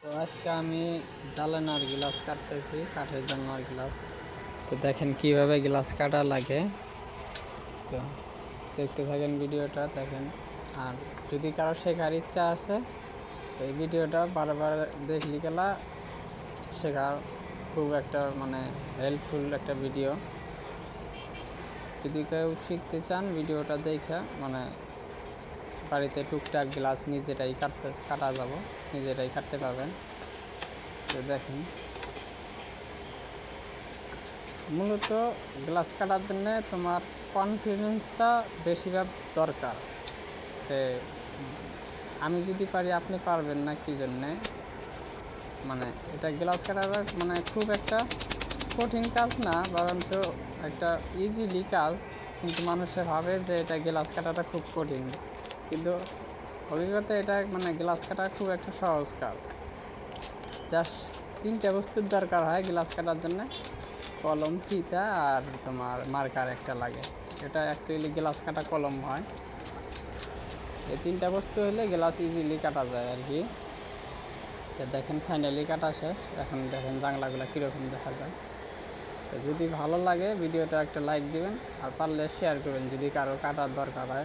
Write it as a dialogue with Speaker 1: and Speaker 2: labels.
Speaker 1: তো আজকে আমি জ্বালানোর গ্লাস কাটতেছি, কাঠের জানলার গ্লাস। তো দেখেন কিভাবে গ্লাস কাটা লাগে। তো দেখতে থাকেন ভিডিওটা, দেখেন। আর যদি কারো শেখার ইচ্ছা আছে তো এই ভিডিওটা বারবার দেখলি গেলা শেখার খুব একটা হেল্পফুল একটা ভিডিও। যদি কেউ শিখতে চান ভিডিওটা দেখে বাড়িতে টুকটাক গ্লাস নিজেরাই কাটা যাব, নিজেরাই কাটতে পারবেন। তো দেখেন, মূলত গ্লাস কাটার জন্য তোমার কনফিডেন্সটা বেশিরভাগ দরকার। আমি যদি পারি আপনি পারবেন না কি জন্যে? এটা গ্লাস কাটাটা খুব একটা কঠিন কাজ না, বরঞ্চ একটা ইজিলি কাজ। কিন্তু মানুষে ভাবে যে এটা গ্লাস কাটাটা খুব কঠিন, কিন্তু অভিজ্ঞতা এটা গ্লাস কাটা খুব একটা সহজ কাজ। জাস্ট 3টে বস্তুর দরকার হয় গ্লাস কাটার জন্য: কলম, ফিতা আর তোমার মার্কার একটা লাগে। এটা অ্যাকচুয়ালি গ্লাস কাটা কলম হয়। এই 3টা বস্তু হলে গ্লাস ইজিলি কাটা যায় আর কি। দেখেন ফাইনালি কাটা শেষ। এখন দেখেন জানলাগুলো কীরকম দেখা যায়। তো যদি ভালো লাগে ভিডিওটা একটা লাইক দিবেন, আর পারলে শেয়ার করবেন যদি কারো কাটার দরকার হয়।